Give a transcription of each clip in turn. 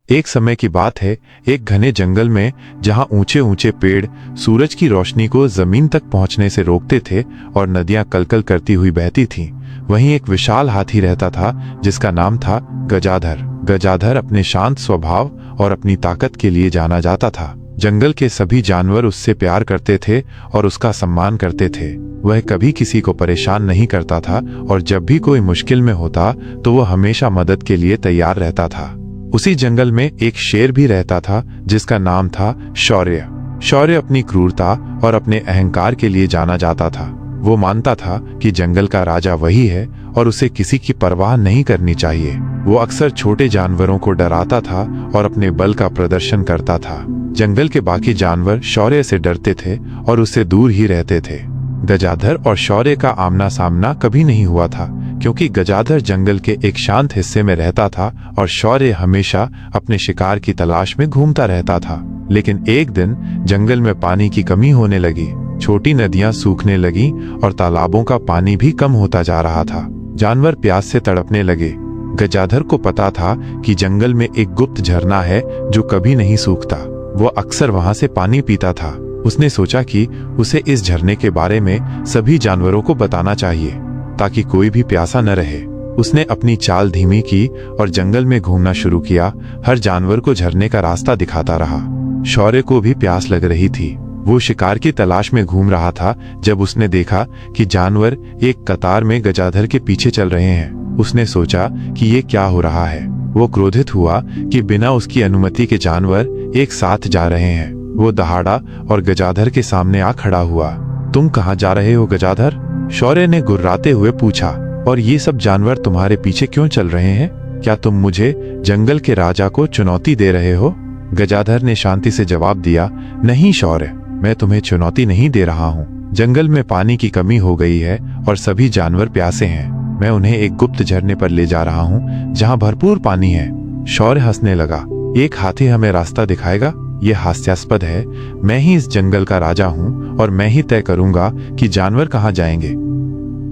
एक समय की बात है, एक घने जंगल में जहां ऊंचे ऊंचे पेड़ सूरज की रोशनी को जमीन तक पहुंचने से रोकते थे और नदियां कलकल करती हुई बहती थीं, वहीं एक विशाल हाथी रहता था जिसका नाम था गजाधर। गजाधर अपने शांत स्वभाव और अपनी ताकत के लिए जाना जाता था। जंगल के सभी जानवर उससे प्यार करते थे और उसका सम्मान करते थे। वह कभी किसी को परेशान नहीं करता था और जब भी कोई मुश्किल में होता तो वह हमेशा मदद के लिए तैयार रहता था। उसी जंगल में एक शेर भी रहता था जिसका नाम था शौर्य। शौर्य अपनी क्रूरता और अपने अहंकार के लिए जाना जाता था। वो मानता था कि जंगल का राजा वही है और उसे किसी की परवाह नहीं करनी चाहिए। वो अक्सर छोटे जानवरों को डराता था और अपने बल का प्रदर्शन करता था। जंगल के बाकी जानवर शौर्य से डरते थे और उससे दूर ही रहते थे। गजाधर और शौर्य का आमना सामना कभी नहीं हुआ था, क्योंकि गजाधर जंगल के एक शांत हिस्से में रहता था और शौर्य हमेशा अपने शिकार की तलाश में घूमता रहता था। लेकिन एक दिन जंगल में पानी की कमी होने लगी। छोटी नदियां सूखने लगी और तालाबों का पानी भी कम होता जा रहा था। जानवर प्यास से तड़पने लगे। गजाधर को पता था कि जंगल में एक गुप्त झरना है जो कभी नहीं सूखता। वो अक्सर वहां से पानी पीता था। उसने सोचा कि उसे इस झरने के बारे में सभी जानवरों को बताना चाहिए ताकि कोई भी प्यासा न रहे। उसने अपनी चाल धीमी की और जंगल में घूमना शुरू किया। हर जानवर को झरने का रास्ता दिखाता रहा। शौर्य को भी प्यास लग रही थी। वो शिकार की तलाश में घूम रहा था जब उसने देखा कि जानवर एक कतार में गजाधर के पीछे चल रहे हैं। उसने सोचा कि ये क्या हो रहा है। वो क्रोधित हुआ कि बिना उसकी अनुमति के जानवर एक साथ जा रहे हैं। वो दहाड़ा और गजाधर के सामने आ खड़ा हुआ। तुम कहाँ जा रहे हो गजाधर? शौर्य ने गुर्राते हुए पूछा। और ये सब जानवर तुम्हारे पीछे क्यों चल रहे हैं? क्या तुम मुझे जंगल के राजा को चुनौती दे रहे हो? गजाधर ने शांति से जवाब दिया, नहीं शौर्य, मैं तुम्हें चुनौती नहीं दे रहा हूँ। जंगल में पानी की कमी हो गई है और सभी जानवर प्यासे हैं। मैं उन्हें एक गुप्त झरने पर ले जा रहा हूँ जहाँ भरपूर पानी है। शौर्य हंसने लगा। एक हाथी हमें रास्ता दिखाएगा? ये हास्यास्पद है। मैं ही इस जंगल का राजा हूँ और मैं ही तय करूंगा कि जानवर कहाँ जाएंगे।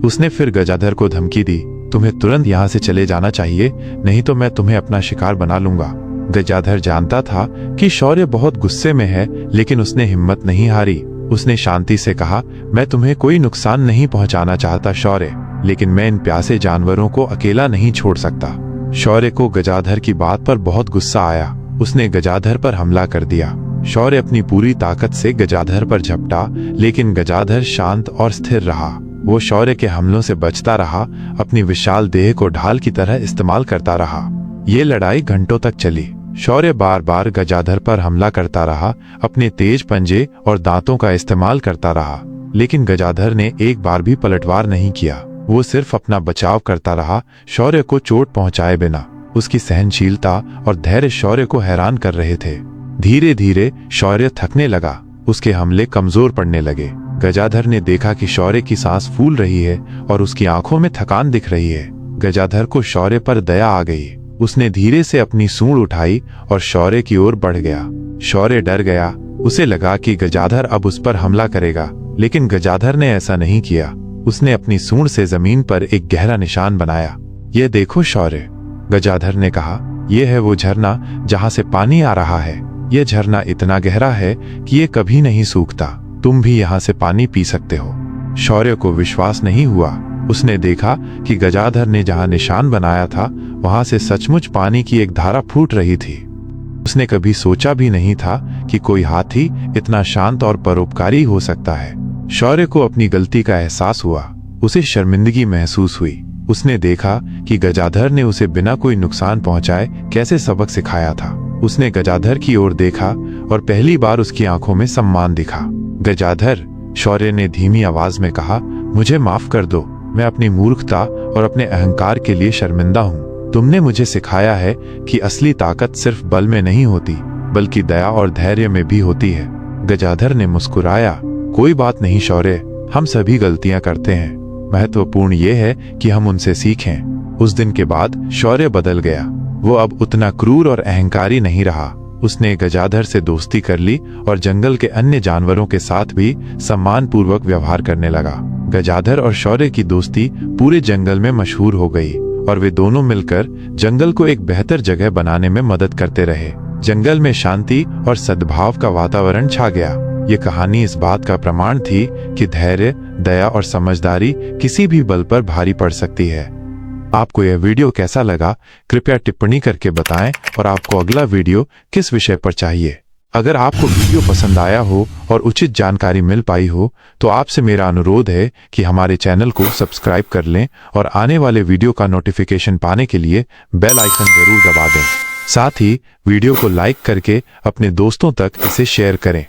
उसने फिर गजाधर को धमकी दी, तुम्हें तुरंत यहाँ से चले जाना चाहिए, नहीं तो मैं तुम्हें अपना शिकार बना लूंगा। गजाधर जानता था कि शौर्य बहुत गुस्से में है, लेकिन उसने हिम्मत नहीं हारी। उसने शांति से कहा, मैं तुम्हें कोई नुकसान नहीं पहुंचाना चाहता शौर्य, लेकिन मैं इन प्यासे जानवरों को अकेला नहीं छोड़ सकता। शौर्य को गजाधर की बात पर बहुत गुस्सा आया। उसने गजाधर पर हमला कर दिया। शौर्य अपनी पूरी ताकत से गजाधर पर झपटा, लेकिन गजाधर शांत और स्थिर रहा। वो शौर्य के हमलों से बचता रहा, अपनी विशाल देह को ढाल की तरह इस्तेमाल करता रहा। ये लड़ाई घंटों तक चली। शौर्य बार बार गजाधर पर हमला करता रहा, अपने तेज पंजे और दांतों का इस्तेमाल करता रहा, लेकिन गजाधर ने एक बार भी पलटवार नहीं किया। वो सिर्फ अपना बचाव करता रहा, शौर्य को चोट पहुंचाए बिना। उसकी सहनशीलता और धैर्य शौर्य को हैरान कर रहे थे। धीरे धीरे शौर्य थकने लगा। उसके हमले कमजोर पड़ने लगे। गजाधर ने देखा कि शौर्य की सांस फूल रही है और उसकी आंखों में थकान दिख रही है। गजाधर को शौर्य पर दया आ गई। उसने धीरे से अपनी सूंड उठाई और शौर्य की ओर बढ़ गया। शौर्य डर गया। उसे लगा कि गजाधर अब उस पर हमला करेगा, लेकिन गजाधर ने ऐसा नहीं किया। उसने अपनी सूंड से जमीन पर एक गहरा निशान बनाया। ये देखो शौर्य, गजाधर ने कहा, यह है वो झरना जहां से पानी आ रहा है। यह झरना इतना गहरा है कि ये कभी नहीं सूखता। तुम भी यहाँ से पानी पी सकते हो। शौर्य को विश्वास नहीं हुआ। उसने देखा कि गजाधर ने जहां निशान बनाया था वहां से सचमुच पानी की एक धारा फूट रही थी। उसने कभी सोचा भी नहीं था कि कोई हाथी इतना शांत और परोपकारी हो सकता है। शौर्य को अपनी गलती का एहसास हुआ। उसे शर्मिंदगी महसूस हुई। उसने देखा कि गजाधर ने उसे बिना कोई नुकसान पहुंचाए कैसे सबक सिखाया था। उसने गजाधर की ओर देखा और पहली बार उसकी आंखों में सम्मान दिखा। गजाधर, शौर्य ने धीमी आवाज में कहा, मुझे माफ कर दो। मैं अपनी मूर्खता और अपने अहंकार के लिए शर्मिंदा हूँ। तुमने मुझे सिखाया है कि असली ताकत सिर्फ बल में नहीं होती, बल्कि दया और धैर्य में भी होती है। गजाधर ने मुस्कुराया, कोई बात नहीं शौर्य, हम सभी गलतियां करते हैं। महत्वपूर्ण ये है कि हम उनसे सीखें। उस दिन के बाद शौर्य बदल गया। वो अब उतना क्रूर और अहंकारी नहीं रहा। उसने गजाधर से दोस्ती कर ली और जंगल के अन्य जानवरों के साथ भी सम्मानपूर्वक व्यवहार करने लगा। गजाधर और शौर्य की दोस्ती पूरे जंगल में मशहूर हो गई और वे दोनों मिलकर जंगल को एक बेहतर जगह बनाने में मदद करते रहे। जंगल में शांति और सद्भाव का वातावरण छा गया। ये कहानी इस बात का प्रमाण थी कि धैर्य, दया और समझदारी किसी भी बल पर भारी पड़ सकती है। आपको यह वीडियो कैसा लगा, कृपया टिप्पणी करके बताएं और आपको अगला वीडियो किस विषय पर चाहिए। अगर आपको वीडियो पसंद आया हो और उचित जानकारी मिल पाई हो तो आपसे मेरा अनुरोध है कि हमारे चैनल को सब्सक्राइब कर लें और आने वाले वीडियो का नोटिफिकेशन पाने के लिए बेल आइकन जरूर दबा दें। साथ ही वीडियो को लाइक करके अपने दोस्तों तक इसे शेयर करें।